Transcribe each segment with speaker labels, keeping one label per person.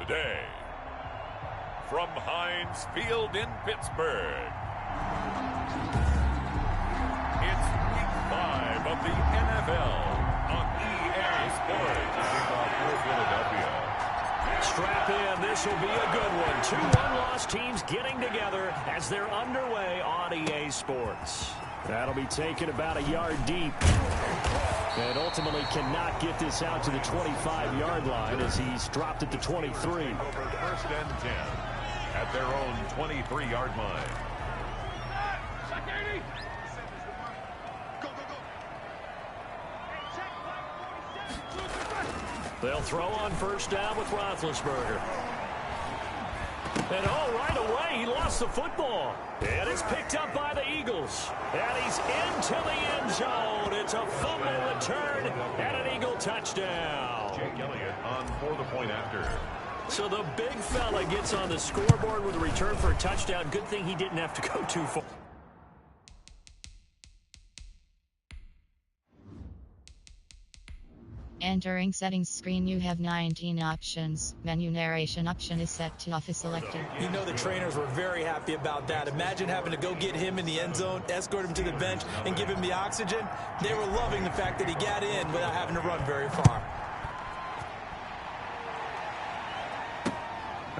Speaker 1: Today, from Heinz Field in Pittsburgh, it's Week 5 of the NFL on EA Sports. Kickoff for Philadelphia.
Speaker 2: Strap in, this will be a good one. Two one-loss teams getting together as they're underway on EA Sports. That'll be taken about a yard deep. And ultimately cannot get this out to the 25-yard line as he's dropped it to 23.
Speaker 1: First and 10 at their own 23-yard line.
Speaker 2: They'll throw on first down with Roethlisberger. And right away, he lost the football. And it's picked up by the Eagles. And he's into the end zone. It's a fumble return and an Eagle touchdown.
Speaker 1: Jake Elliott on for the point after.
Speaker 2: So the big fella gets on the scoreboard with a return for a touchdown. Good thing he didn't have to go too far.
Speaker 3: Entering settings screen, you have 19 options. Menu narration option is set to off is selected.
Speaker 4: You know the trainers were very happy about that. Imagine having to go get him in the end zone, escort him to the bench, and give him the oxygen. They were loving the fact that he got in without having to run very far.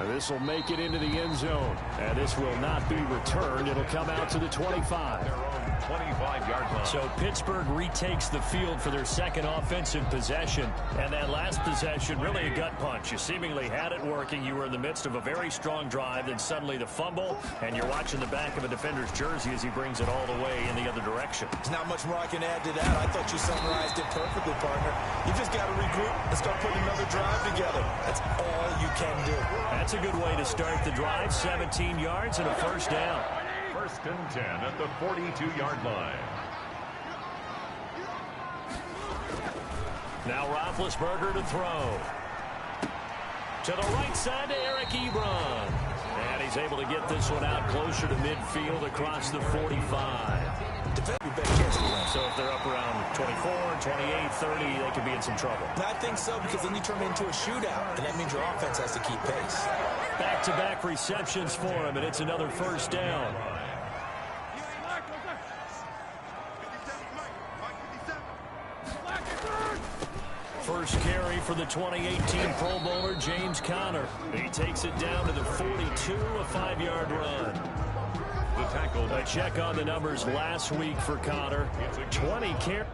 Speaker 2: This will make it into the end zone. And this will not be returned. It'll come out to the 25.
Speaker 1: Their own 25-yard line.
Speaker 2: So Pittsburgh retakes the field for their second offensive possession. And that last possession, really a gut punch. You seemingly had it working. You were in the midst of a very strong drive. Then suddenly the fumble. And you're watching the back of a defender's jersey as he brings it all the way in the other direction.
Speaker 4: There's not much more I can add to that. I thought you summarized it perfectly, partner. You just got to regroup and start putting another drive together. That's all you can do.
Speaker 2: That's a good way to start the drive. 17 yards and a first down.
Speaker 1: First and 10 at the 42-yard line.
Speaker 2: Now Roethlisberger to throw. To the right side to Eric Ebron. And he's able to get this one out closer to midfield across the 45. So if they're up around 24, 28, 30, they could be in some trouble.
Speaker 4: I think so, because then you turn it into a shootout, and that means your offense has to keep pace.
Speaker 2: Back-to-back receptions for him, and it's another first down. First carry for the 2018 Pro Bowler, James Conner. He takes it down to the 42, a 5-yard run.
Speaker 1: The tackle.
Speaker 2: A check on the numbers last week for Conner. 20 carries.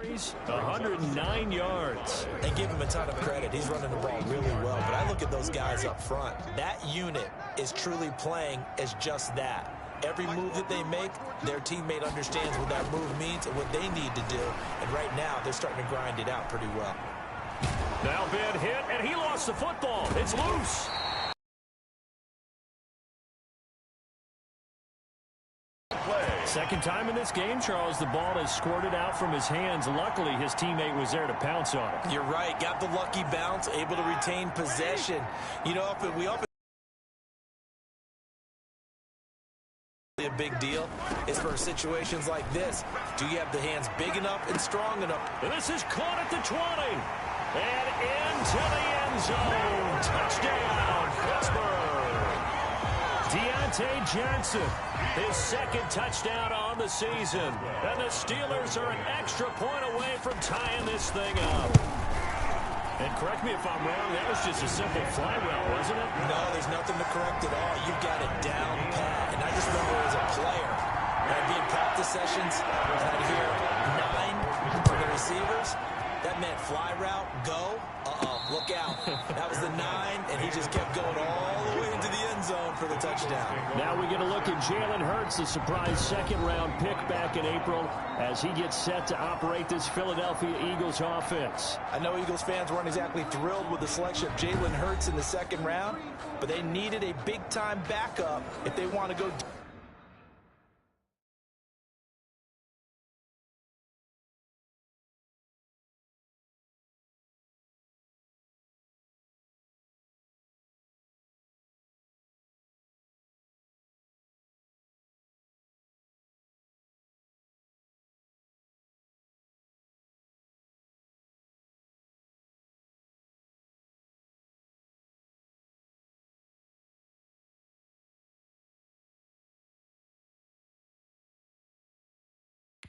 Speaker 2: carries, 109 yards.
Speaker 4: And give him a ton of credit. He's running the ball really well. But I look at those guys up front. That unit is truly playing as just that. Every move that they make, their teammate understands what that move means and what they need to do. And right now, they're starting to grind it out pretty well.
Speaker 2: Now Ben hit, and he lost the football. It's loose. Second time in this game, Charles, the ball is squirted out from his hands. Luckily, his teammate was there to pounce on it.
Speaker 4: You're right. Got the lucky bounce, able to retain possession. You know, we often a big deal is for situations like this. Do you have the hands big enough and strong enough?
Speaker 2: And this is caught at the 20. And into the end zone. Touchdown, Pittsburgh. Deontay Johnson, his second touchdown on the season. And the Steelers are an extra point away from tying this thing up. And correct me if I'm wrong, that was just a simple fly route, wasn't it?
Speaker 4: No, there's nothing to correct at all. You've got it down pat. And I just remember as a player, I'd be in practice sessions, and I'd hear 9 for the receivers. That meant fly route, go, look out. That was the 9, and he just kept going all the way into the end zone for the touchdown.
Speaker 2: Now we get a look at Jalen Hurts, the surprise second-round pick back in April, as he gets set to operate this Philadelphia Eagles offense.
Speaker 4: I know Eagles fans weren't exactly thrilled with the selection of Jalen Hurts in the second round, but they needed a big-time backup if they want to go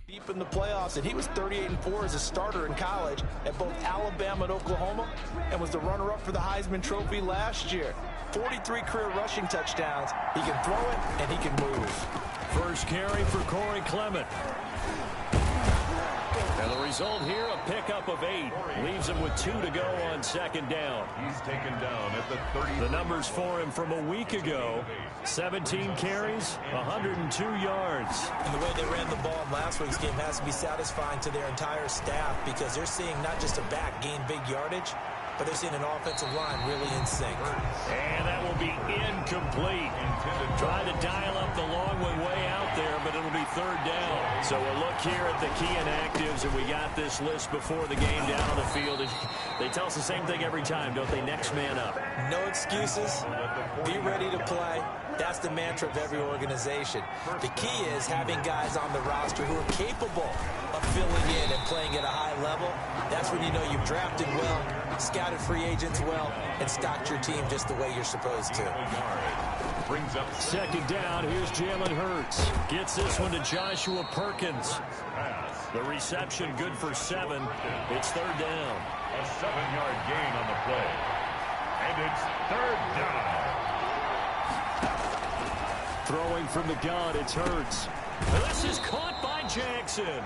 Speaker 4: Deep in the playoffs, and he was 38-4 as a starter in college at both Alabama and Oklahoma, and was the runner-up for the Heisman Trophy last year. 43 career rushing touchdowns. He can throw it, and he can move.
Speaker 2: First carry for Corey Clement. And the result here, a pickup of 8. Leaves him with 2 to go on second down.
Speaker 1: He's taken down at the 30.
Speaker 2: The numbers for him from a week ago. 17 carries, 102 yards.
Speaker 4: And the way they ran the ball in last week's game has to be satisfying to their entire staff, because they're seeing not just a back gain big yardage, but they're seeing an offensive line really in sync.
Speaker 2: And that will be incomplete. Trying to dial up the long one way out there, but it'll be third down. So we'll look here at the key inactives, and we got this list before the game down on the field. They tell us the same thing every time, don't they? Next man up.
Speaker 4: No excuses. Be ready to play. That's the mantra of every organization. The key is having guys on the roster who are capable of filling in and playing at a high level. That's when you know you've drafted well, scouted free agents well, and stocked your team just the way you're supposed to.
Speaker 1: Brings up
Speaker 2: second down. Here's Jalen Hurts. Gets this one to Joshua Perkins. The reception good for 7. It's third down.
Speaker 1: a 7-yard gain on the play. And it's third down.
Speaker 2: Throwing from the gun, it's Hurts. This is caught by Jackson.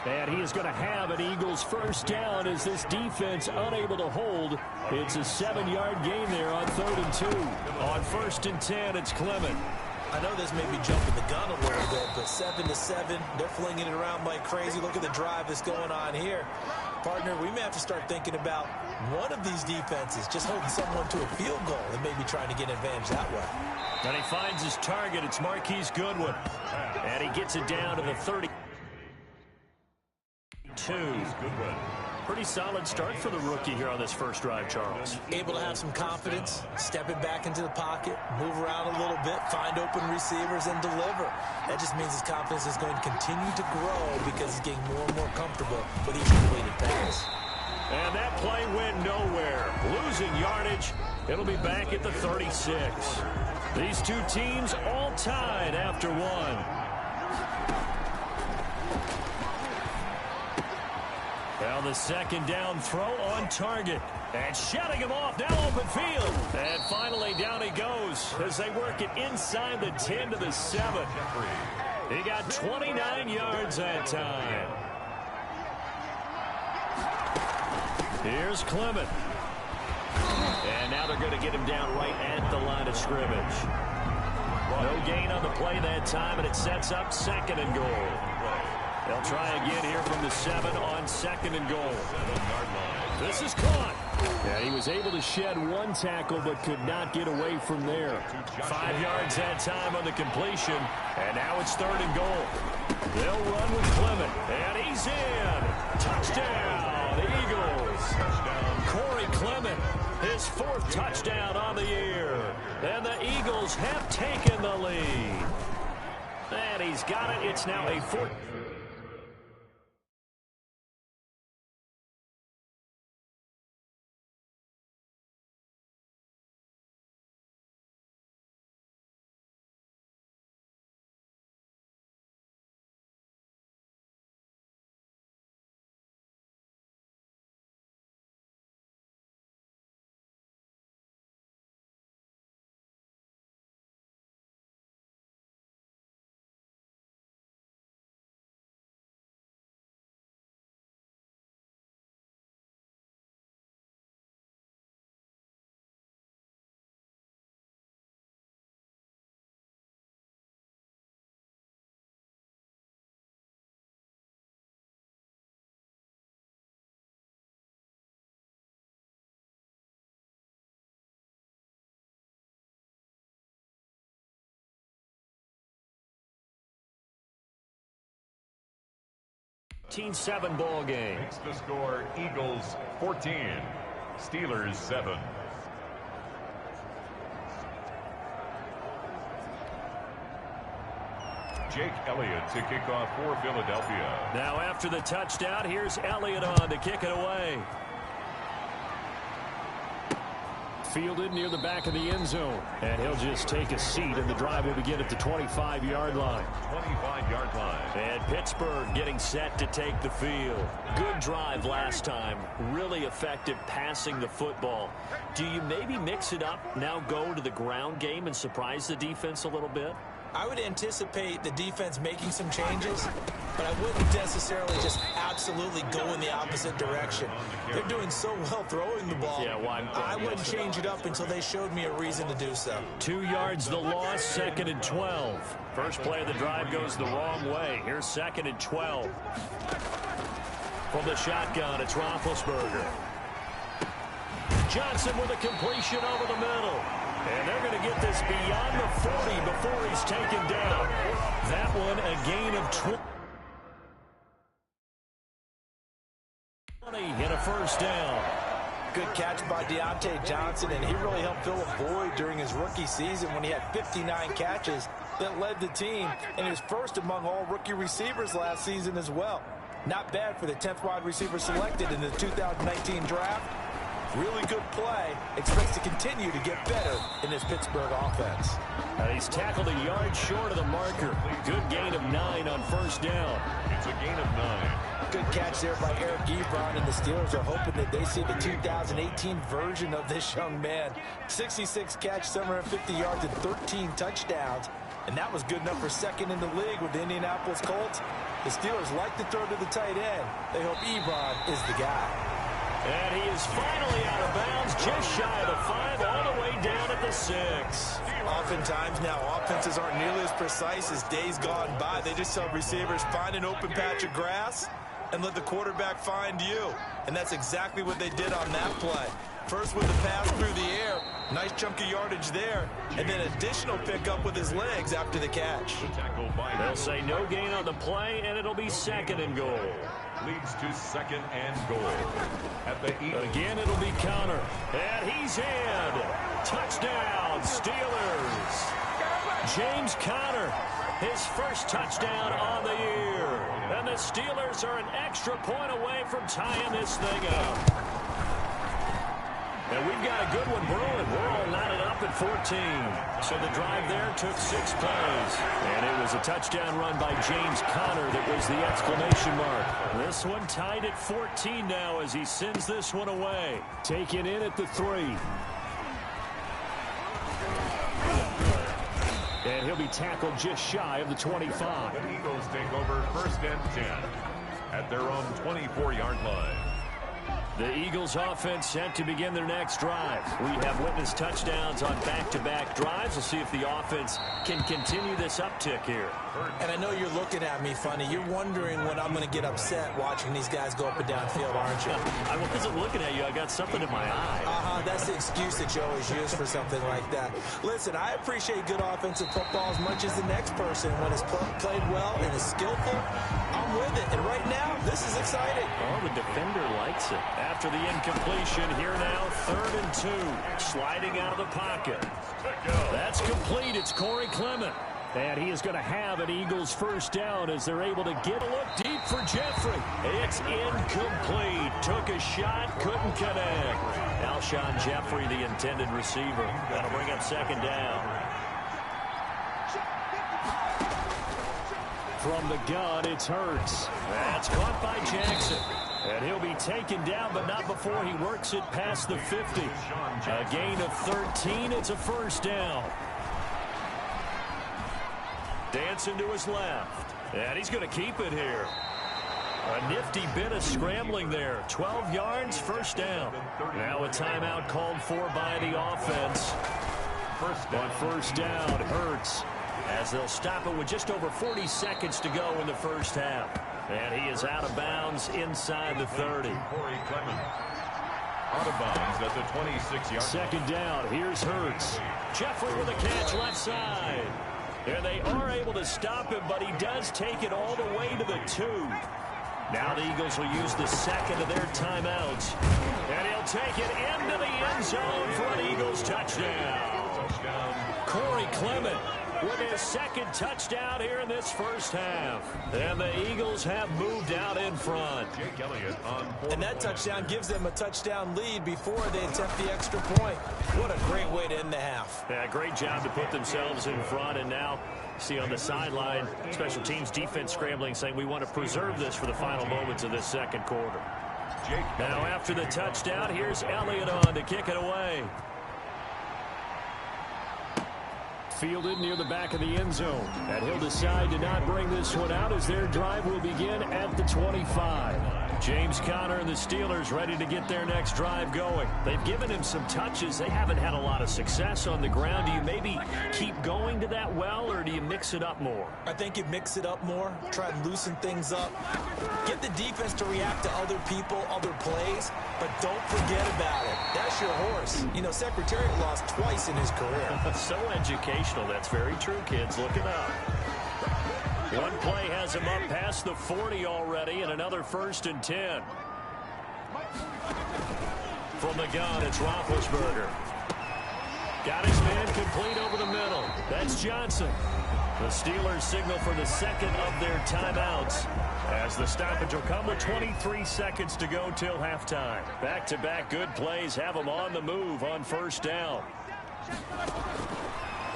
Speaker 2: And he is going to have an Eagles first down as this defense unable to hold. It's a 7-yard gain there on 3rd and 2. On 1st and 10, it's Clement.
Speaker 4: I know this may be jumping the gun a little bit, but 7-7, they're flinging it around like crazy. Look at the drive that's going on here. Partner, we may have to start thinking about one of these defenses just holding someone to a field goal and maybe trying to get an advantage that way.
Speaker 2: And he finds his target. It's Marquise Goodwin. And he gets it down to the 32. Pretty solid start for the rookie here on this first drive, Charles.
Speaker 4: Able to have some confidence, stepping back into the pocket, move around a little bit, find open receivers, and deliver. That just means his confidence is going to continue to grow because he's getting more and more comfortable with each completed pass.
Speaker 2: And that play went nowhere. Losing yardage. It'll be back at the 36. These two teams all tied after one. Now the second down throw on target. And shutting him off, now open field. And finally down he goes as they work it inside the 10 to the 7. He got 29 yards that time. Here's Clement. And now they're going to get him down right at the line of scrimmage. No gain on the play that time, and it sets up 2nd and goal. They'll try again here from the 7 on 2nd and goal. This is caught. Yeah, he was able to shed one tackle but could not get away from there. 5 yards that time on the completion. And now it's 3rd and goal. They'll run with Clement. And he's in. Touchdown, Eagles. Corey Clement, his 4th touchdown on the year. And the Eagles have taken the lead. And he's got it. It's now a 4th. -7 ball game.
Speaker 1: Makes the score Eagles 14, Steelers 7. Jake Elliott to kick off for Philadelphia.
Speaker 2: Now after the touchdown, here's Elliott on to kick it away. fielded near the back of the end zone. And he'll just take a seat, and the drive will begin at the 25-yard line.
Speaker 1: 25-yard line.
Speaker 2: And Pittsburgh getting set to take the field. Good drive last time. Really effective passing the football. Do you maybe mix it up, now go to the ground game and surprise the defense a little bit?
Speaker 4: I would anticipate the defense making some changes, but I wouldn't necessarily just absolutely go in the opposite direction. They're doing so well throwing the ball.
Speaker 2: Yeah, well,
Speaker 4: I wouldn't change it up until they showed me a reason to do so.
Speaker 2: 2 yards the loss, 2nd and 12. First play of the drive goes the wrong way. Here's 2nd and 12. From the shotgun, it's Roethlisberger. Johnson with a completion over the middle. And they're going to get this beyond the 40 before he's taken down. That one a gain of 20 and a first down.
Speaker 4: Good catch by Deontay Johnson, and he really helped fill a void during his rookie season when he had 59 catches that led the team, and he was first among all rookie receivers last season as well. Not bad for the 10th wide receiver selected in the 2019 draft. Really good play. Expects to continue to get better in this Pittsburgh offense.
Speaker 2: He's tackled a yard short of the marker. Good gain of 9 on first down.
Speaker 1: It's a gain of 9.
Speaker 4: Good catch there by Eric Ebron, and the Steelers are hoping that they see the 2018 version of this young man. 66 catch, 750 yards, and 13 touchdowns. And that was good enough for second in the league with the Indianapolis Colts. The Steelers like to throw to the tight end. They hope Ebron is the guy.
Speaker 2: And he is finally out of bounds, just shy of the 5, all the way down at the 6.
Speaker 4: Oftentimes now, offenses aren't nearly as precise as days gone by. They just tell receivers, find an open patch of grass and let the quarterback find you. And that's exactly what they did on that play. First with the pass through the air, nice chunk of yardage there, and then additional pickup with his legs after the catch.
Speaker 2: They'll say no gain on the play, and it'll be 2nd and goal.
Speaker 1: Leads to 2nd and goal. At the
Speaker 2: Again, it'll be counter. And he's in. Touchdown, Steelers. James Conner, his first touchdown on the year. And the Steelers are an extra point away from tying this thing up. And we've got a good one brewing. We're all knotted up at 14. So the drive there took 6 plays. And it was a touchdown run by James Conner that was the exclamation mark. This one tied at 14 now as he sends this one away. Taken in at the 3. And he'll be tackled just shy of the 25.
Speaker 1: The Eagles take over 1st and 10 at their own 24-yard line.
Speaker 2: The Eagles offense set to begin their next drive. We have witnessed touchdowns on back-to-back drives. We'll see if the offense can continue this uptick here.
Speaker 4: And I know you're looking at me funny. You're wondering when I'm going to get upset watching these guys go up and down field, aren't you?
Speaker 2: I wasn't looking at you. I got something in my eye.
Speaker 4: That's the excuse that you always use for something like that. Listen, I appreciate good offensive football as much as the next person. When it's played well and is skillful, I'm with it. And right now, this is exciting.
Speaker 2: Oh, the defender likes it. After the incompletion, here now, 3rd and 2. Sliding out of the pocket. That's complete. It's Corey Clement. And he is going to have an Eagles first down as they're able to get a look deep for Jeffrey. It's incomplete. Took a shot, couldn't connect. Alshon Jeffrey, the intended receiver. That'll bring up 2nd down. From the gun, it's Hurts. That's caught by Jackson. And he'll be taken down, but not before he works it past the 50. A gain of 13. It's a first down. Dancing to his left. And he's going to keep it here. A nifty bit of scrambling there. 12 yards, first down. Now a timeout called for by the offense. On first down, Hurts. As they'll stop it with just over 40 seconds to go in the first half. And he is out of bounds inside the 30.
Speaker 1: Corey Clement out of bounds at the 26-yard.
Speaker 2: 2nd down. Here's Hurts. Jeffrey with a catch left side. And they are able to stop him, but he does take it all the way to the 2. Now the Eagles will use the 2nd of their timeouts. And he'll take it into the end zone for an Eagles touchdown. Corey Clement with his second touchdown here in this first half. And the Eagles have moved out in front.
Speaker 1: Jake Elliott on 4.
Speaker 4: And that touchdown gives them a touchdown lead before they attempt the extra point. What a great way to end the half.
Speaker 2: Yeah, great job to put themselves in front. And now, see on the sideline, special teams defense scrambling, saying we want to preserve this for the final moments of this second quarter. Now after the touchdown, here's Elliott on to kick it away. Fielded near the back of the end zone. And he'll decide to not bring this one out as their drive will begin at the 25. James Conner and the Steelers ready to get their next drive going. They've given him some touches. They haven't had a lot of success on the ground. Do you maybe keep going to that well, or do you mix it up more?
Speaker 4: I think you mix it up more, try and loosen things up. Get the defense to react to other people, other plays, but don't forget about it. That's your horse. You know, Secretariat lost twice in his career.
Speaker 2: So educational. That's very true, kids. Look it up. One play has him up past the 40 already, and another 1st and 10. From the gun, it's Roethlisberger. Got his man complete over the middle. That's Johnson. The Steelers signal for the second of their timeouts, as the stoppage will come with 23 seconds to go till halftime. Back-to-back good plays have them on the move on 1st down.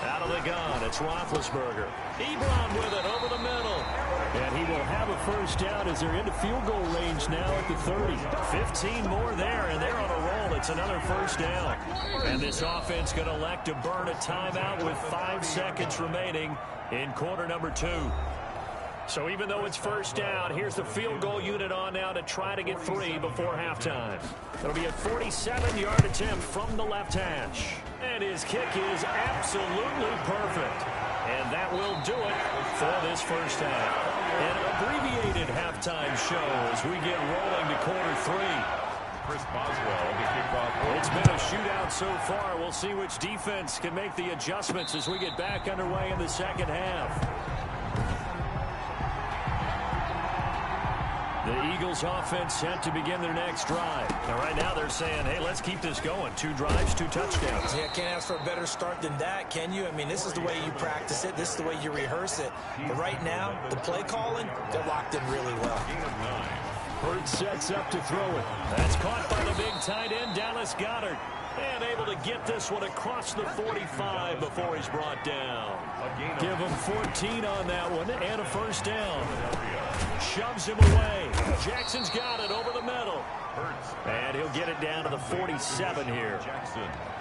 Speaker 2: Out of the gun, it's Roethlisberger. Ebron with it over the middle. And he will have a 1st down as they're into field goal range now at the 30. 15 more there, and they're on a roll. It's another 1st down. And this offense going to elect to burn a timeout with 5 seconds remaining in quarter number 2. So even though it's 1st down, here's the field goal unit on now to try to get 3 before halftime. It'll be a 47-yard attempt from the left hash. And his kick is absolutely perfect. And that will do it for this first half. An abbreviated halftime show as we get rolling to quarter 3.
Speaker 1: Chris Boswell, the kickoff.
Speaker 2: It's been a shootout so far. We'll see which defense can make the adjustments as we get back underway in the second half. The Eagles offense set to begin their next drive. Now, right now they're saying, hey, let's keep this going. 2 drives, 2 touchdowns.
Speaker 4: Yeah, can't ask for a better start than that, can you? I mean, this is the way you practice it. This is the way you rehearse it. But right now, the play calling, they're locked in really well.
Speaker 2: Hurts sets up to throw it. That's caught by the big tight end, Dallas Goedert. And able to get this one across the 45 before he's brought down. Give him 14 on that one and a 1st down. Shoves him away. Jackson's got it over the middle. And he'll get it down to the 47 here.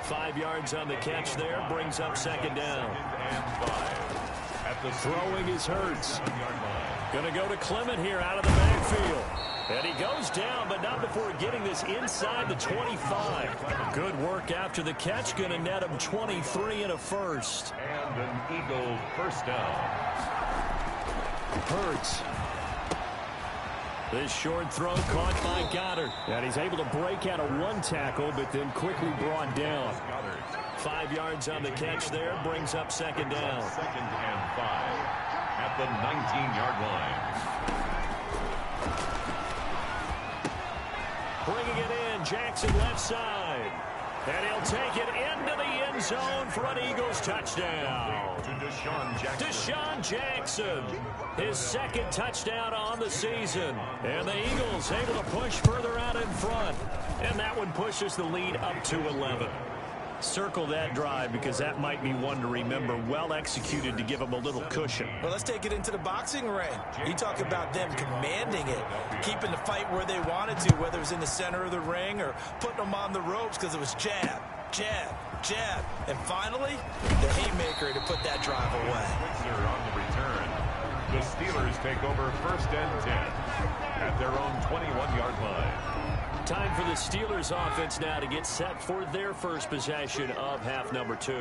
Speaker 2: 5 yards on the catch there. Brings up 2nd down. Throwing is Hurts. Going to go to Clement here out of the backfield. And he goes down, but not before getting this inside the 25. Good work after the catch. Going to net him 23 and a 1st.
Speaker 1: And an Eagle 1st down.
Speaker 2: Hurts. This short throw caught by Goedert. And he's able to break out of 1 tackle, but then quickly brought down. 5 yards on the catch there. Brings up 2nd down.
Speaker 1: 2nd and 5 at the 19-yard line.
Speaker 2: Bringing it in, Jackson left side. And he'll take it into the end zone for an Eagles touchdown.
Speaker 1: To
Speaker 2: Deshaun Jackson, his 2nd touchdown on the season. And the Eagles able to push further out in front. And that one pushes the lead up to 11. Circle that drive because that might be one to remember. Well executed to give them a little cushion.
Speaker 4: Well, let's take it into the boxing ring. You talk about them commanding it, keeping the fight where they wanted to, whether it was in the center of the ring or putting them on the ropes because it was jab, jab, jab. And finally, the haymaker to put that drive away.
Speaker 1: Switzer on the return. The Steelers take over 1st and 10 at their own 21-yard line.
Speaker 2: Time for the Steelers offense now to get set for their first possession of half number 2.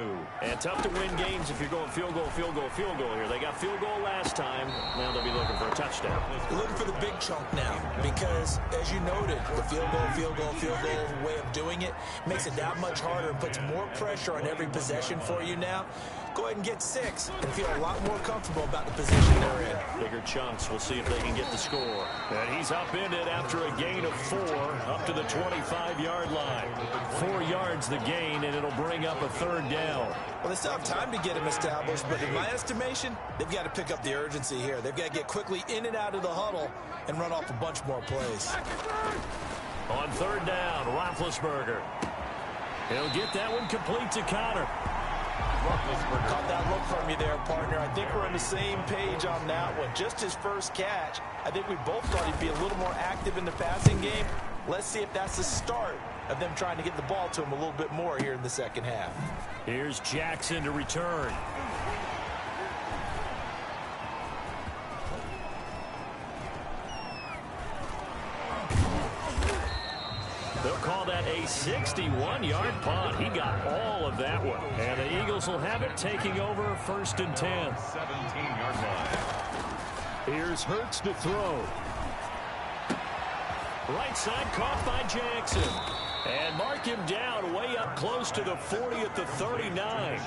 Speaker 2: And tough to win games if you're going field goal, field goal, field goal here. They got field goal last time. Now they'll be looking for a touchdown.
Speaker 4: They're looking for the big chunk now because, as you noted, the field goal, field goal, field goal way of doing it makes it that much harder and puts more pressure on every possession for you now. Go ahead and get 6 and feel a lot more comfortable about the position they're in.
Speaker 2: Bigger bigger chunks. We'll see if they can get the score. And he's upended after a gain of 4 up to the 25-yard line. 4 yards the gain, and it'll bring up a 3rd down.
Speaker 4: Well, they still have time to get him established, but in my estimation, they've got to pick up the urgency here. They've got to get quickly in and out of the huddle and run off a bunch more plays.
Speaker 2: On 3rd down, Roethlisberger. He'll get that one complete to Connor.
Speaker 4: Caught that look from you there, partner. I think we're on the same page on that one. Just his first catch. I think we both thought he'd be a little more active in the passing game. Let's see if that's the start of them trying to get the ball to him a little bit more here in the second half.
Speaker 2: Here's Jackson to return. They'll call that a 61-yard punt. He got all of that one. And the Eagles will have it, taking over 1st and 10.
Speaker 1: 17-yard line.
Speaker 2: Here's Hurts to throw. Right side caught by Jackson. And mark him down way up close to the 40 at the 39.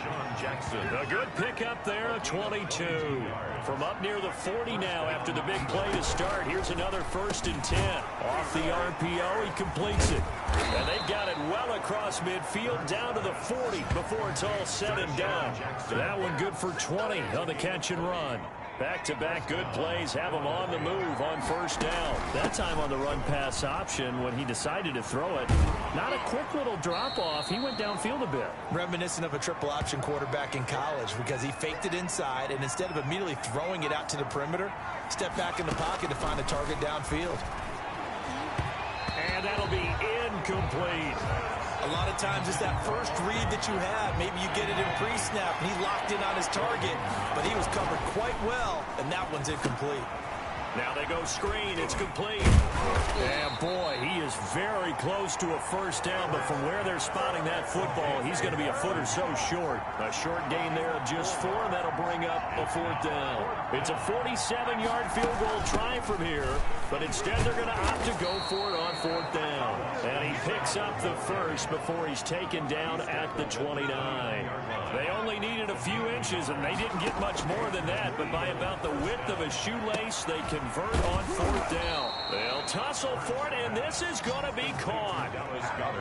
Speaker 2: A good pickup there, a 22. From up near the 40 now after the big play to start. Here's another 1st and 10. Off the RPO, he completes it. And they've got it well across midfield down to the 40 before it's all said and done. That one good for 20 on the catch and run. Back-to-back good plays have him on the move on 1st down. That time on the run-pass option when he decided to throw it. Not a quick little drop-off. He went downfield a bit.
Speaker 4: Reminiscent of a triple-option quarterback in college because he faked it inside, and instead of immediately throwing it out to the perimeter, stepped back in the pocket to find a target downfield.
Speaker 2: And that'll be incomplete.
Speaker 4: A lot of times it's that first read that you have. Maybe you get it in pre-snap, and he locked in on his target, but he was covered quite well, and that one's incomplete.
Speaker 2: Now they go screen. It's complete. And, boy, he is very close to a 1st down, but from where they're spotting that football, he's going to be a foot or so short. A short gain there of just 4, and that'll bring up a 4th down. It's a 47-yard field goal try from here, but instead they're going to opt to go for it on 4th down. And he picks up the 1st before he's taken down at the 29. They only needed a few inches, and they didn't get much more than that, but by about the width of a shoelace, they convert on 4th down. They'll tussle for it, and this is going to be caught.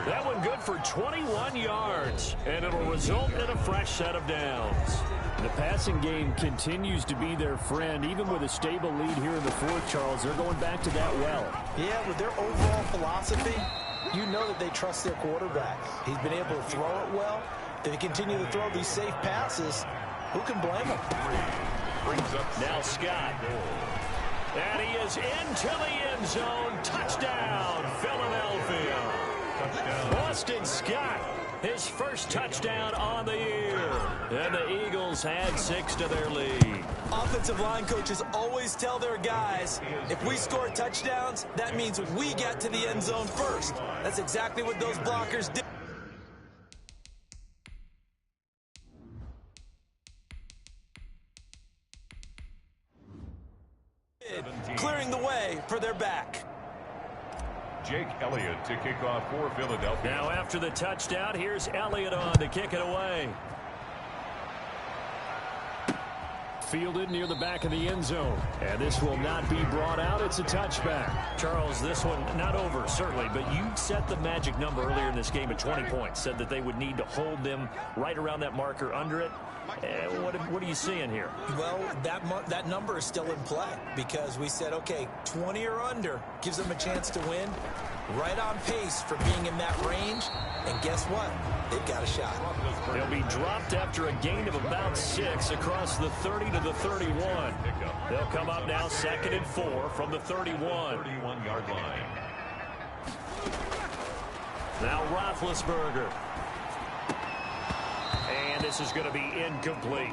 Speaker 2: That one good for 21 yards, and it'll result in a fresh set of downs. The passing game continues to be their friend, even with a stable lead here in the 4th, Charles. They're going back to that well.
Speaker 4: Yeah, with their overall philosophy, you know that they trust their quarterback. He's been able to throw it well. They continue to throw these safe passes. Who can blame them?
Speaker 2: Now Scott. And he is into the end zone. Touchdown, Philadelphia. Boston Scott, his first touchdown on the year. And the Eagles add 6 to their lead.
Speaker 4: Offensive line coaches always tell their guys, if we score touchdowns, that means we get to the end zone first. That's exactly what those blockers did. Clearing the way for their back.
Speaker 1: Jake Elliott to kick off for Philadelphia.
Speaker 2: Now after the touchdown, here's Elliott on to kick it away. Fielded near the back of the end zone. And this will not be brought out. It's a touchback. Charles, this one not over, certainly, but you set the magic number earlier in this game at 20 points. Said that they would need to hold them right around that marker under it. What are you seeing here?
Speaker 4: Well, that number is still in play because we said, okay, 20 or under gives them a chance to win. Right on pace for being in that range. And guess what? They've got a shot.
Speaker 2: They'll be dropped after a gain of about 6 across the 30 to the 31. They'll come up now 2nd and 4 from the 31.
Speaker 1: 31-yard line.
Speaker 2: Now Roethlisberger. And this is going to be incomplete.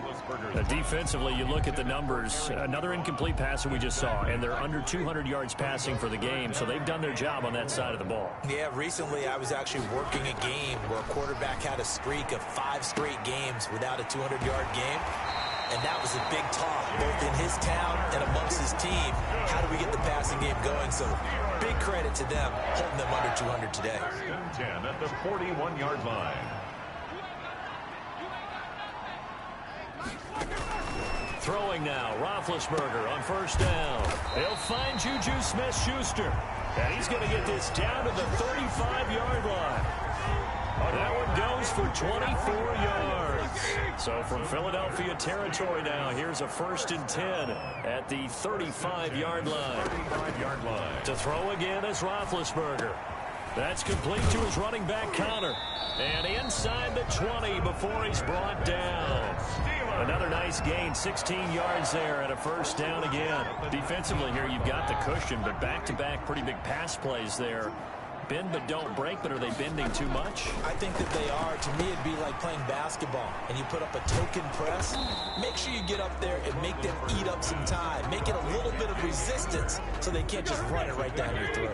Speaker 2: Defensively, you look at the numbers. Another incomplete pass that we just saw, and they're under 200 yards passing for the game, so they've done their job on that side of the ball.
Speaker 4: Yeah, recently I was actually working a game where a quarterback had a streak of 5 straight games without a 200-yard game, and that was a big talk, both in his town and amongst his team. How do we get the passing game going? So big credit to them holding them under 200 today.
Speaker 1: 10 at the 41-yard line.
Speaker 2: Throwing now, Roethlisberger on first down. He'll find Juju Smith-Schuster. And he's going to get this down to the 35-yard line. That one goes for 24 yards. So from Philadelphia territory now, here's a 1st and 10 at the 35-yard line. To throw again is Roethlisberger. That's complete to his running back, Connor. And inside the 20 before he's brought down. Another nice gain, 16 yards there and a 1st down again. Defensively here, you've got the cushion, but back-to-back pretty big pass plays there. Bend but don't break, but are they bending too much?
Speaker 4: I think that they are. To me, it'd be like playing basketball, and you put up a token press. Make sure you get up there and make them eat up some time. Make it a little bit of resistance so they can't just run it right down your throat.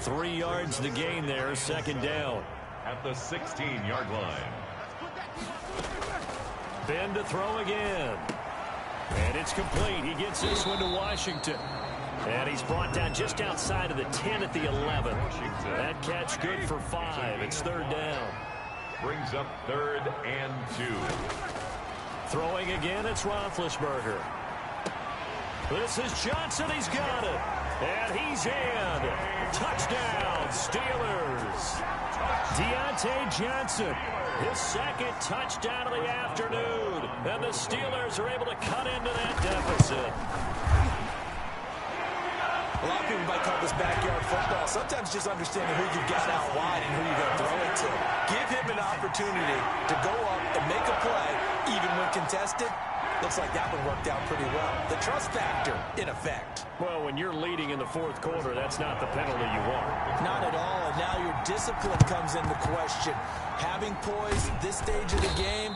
Speaker 2: 3 yards to gain there, 2nd down.
Speaker 1: At the 16-yard line.
Speaker 2: Ben to throw again. And it's complete. He gets this one to Washington. And he's brought down just outside of the 10 at the 11. That catch good for 5. It's 3rd down.
Speaker 1: Brings up 3rd and 2.
Speaker 2: Throwing again, it's Roethlisberger. This is Johnson. He's got it. And he's in. Touchdown, Steelers. Deontay Johnson, his 2nd touchdown of the afternoon. And the Steelers are able to cut into that deficit.
Speaker 4: A lot of people might call this backyard football. Sometimes just understanding who you've got out wide and who you're going to throw it to. Give him an opportunity to go up and make a play, even when contested. Looks like that one worked out pretty well. The trust factor, in effect.
Speaker 2: Well, when you're leading in the 4th quarter, that's not the penalty you want.
Speaker 4: Not at all, and now your discipline comes into question. Having poise at this stage of the game,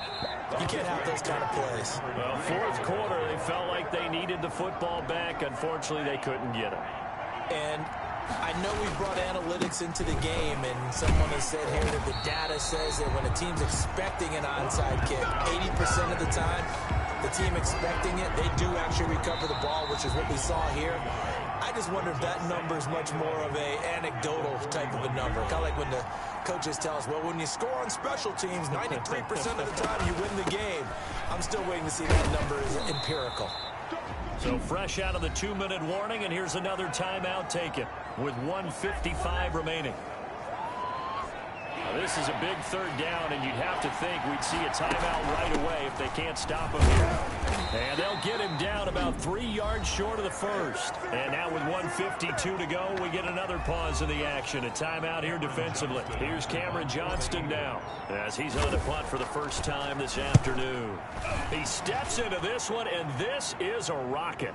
Speaker 4: you can't have those kind of plays.
Speaker 2: Well, 4th quarter, they felt like they needed the football back. Unfortunately, they couldn't get it.
Speaker 4: And I know we brought analytics into the game, and someone has said here that the data says that when a team's expecting an onside kick, 80% of the time, the team expecting it, they do actually recover the ball, which is what we saw here. I just wonder if that number is much more of a anecdotal type of a number. Kind of like when the coaches tell us, well, when you score on special teams, 93% of the time you win the game. I'm still waiting to see that number is empirical.
Speaker 2: So fresh out of the 2-minute warning, and here's another timeout taken with 1:55 remaining. Now, this is a big 3rd down, and you'd have to think we'd see a timeout right away if they can't stop him here. And they'll get him down about 3 yards short of the 1st. And now with 1:52 to go, we get another pause in the action. A timeout here defensively. Here's Cameron Johnston now as he's on the punt for the first time this afternoon. He steps into this one, and this is a rocket.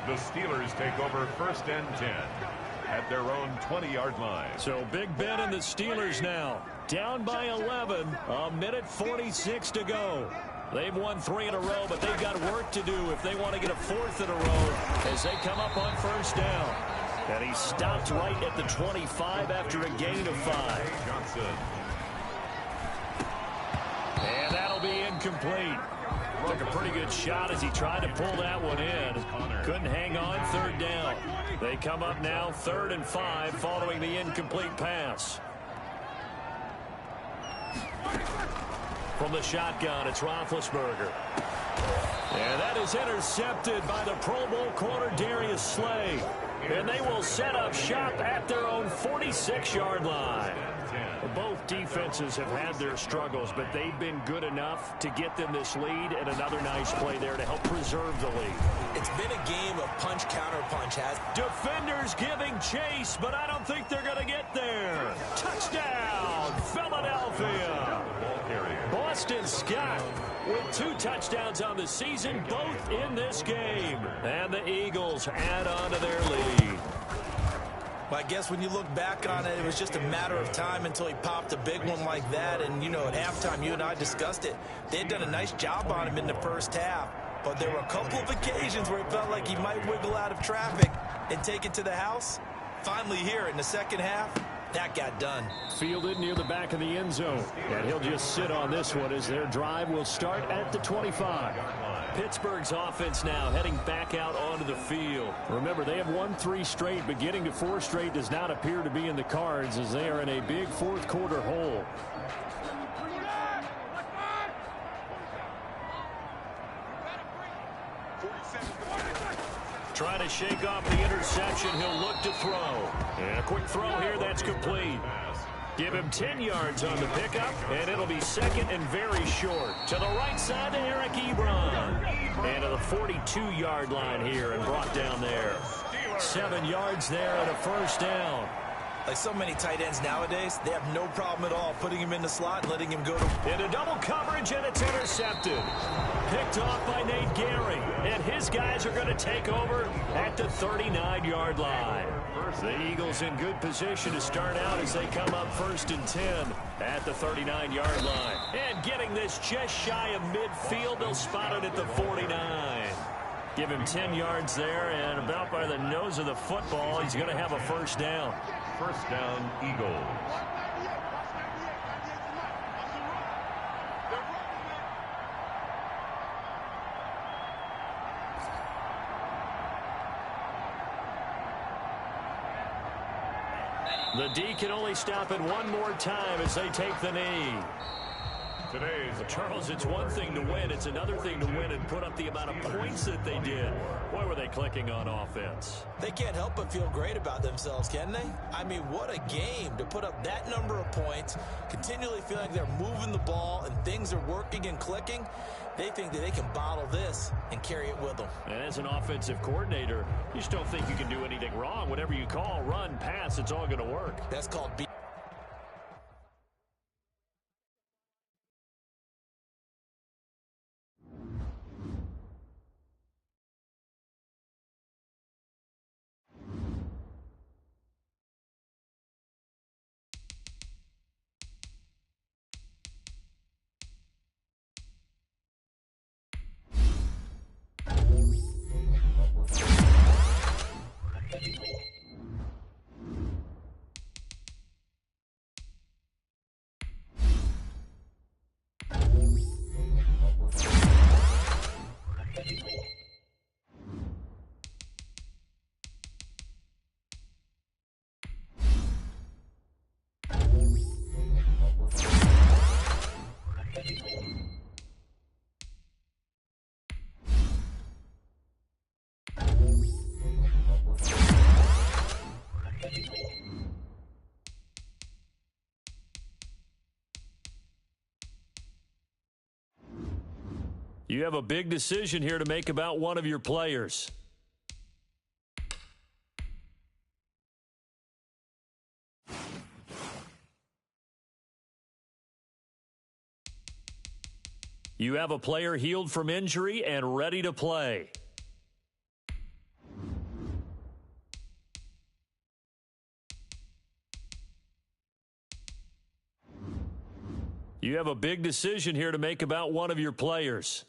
Speaker 1: The Steelers take over 1st and 10 at their own 20-yard line.
Speaker 2: So Big Ben and the Steelers now down by 11. 1:46 to go. They've won 3 in a row, but they've got work to do if they want to get a 4th in a row as they come up on 1st down. And he stopped right at the 25 after a gain of 5.
Speaker 1: Johnson.
Speaker 2: And that'll be incomplete. Took a pretty good shot as he tried to pull that one in. Couldn't hang on. 3rd down. They come up now 3rd and 5 following the incomplete pass. From the shotgun, it's Roethlisberger. And that is intercepted by the Pro Bowl corner Darius Slay. And they will set up shop at their own 46-yard line. Both defenses have had their struggles, but they've been good enough to get them this lead, and another nice play there to help preserve the lead.
Speaker 4: It's been a game of punch-counter-punch.
Speaker 2: Defenders giving chase, but I don't think they're going to get there. Touchdown, Philadelphia. Boston Scott with 2 touchdowns on the season, both in this game. And the Eagles add on to their lead.
Speaker 4: Well, I guess when you look back on it, it was just a matter of time until he popped a big one like that. And, you know, at halftime, you and I discussed it. They had done a nice job on him in the first half. But there were a couple of occasions where it felt like he might wiggle out of traffic and take it to the house. Finally here in the second half, that got done.
Speaker 2: Fielded near the back of the end zone. And he'll just sit on this one as their drive will start at the 25. Pittsburgh's offense now heading back out onto the field. Remember, they have won 3 straight, but getting to 4 straight does not appear to be in the cards as they are in a big 4th quarter hole. Trying to shake off the interception. He'll look to throw. And a quick throw here. That's complete. Give him 10 yards on the pickup, and it'll be second and very short. To the right side to Eric Ebron. And to the 42-yard line here and brought down there. 7 yards there and a first down.
Speaker 4: Like so many tight ends nowadays, they have no problem at all putting him in the slot and letting him go to...
Speaker 2: Into double coverage, and it's intercepted. Picked off by Nate Gehring. And his guys are going to take over at the 39-yard line. The Eagles in good position to start out as they come up 1st and 10 at the 39-yard line. And getting this just shy of midfield, they'll spot it at the 49. Give him 10 yards there, and about by the nose of the football, he's going to have a first down.
Speaker 1: First down, Eagles.
Speaker 2: The D can only stop it one more time as they take the knee.
Speaker 1: Today's
Speaker 2: Charles, it's one thing to win. It's another thing to win and put up the amount of points that they did. Boy, were they clicking on offense.
Speaker 4: They can't help but feel great about themselves, can they? I mean, what a game to put up that number of points, continually feeling like they're moving the ball and things are working and clicking. They think that they can bottle this and carry it with them.
Speaker 2: And as an offensive coordinator, you just don't think you can do anything wrong. Whatever you call, run, pass, it's all going to work.
Speaker 4: That's called beat.
Speaker 2: You have a big decision here to make about one of your players. You have a player healed from injury and ready to play. You have a big decision here to make about one of your players.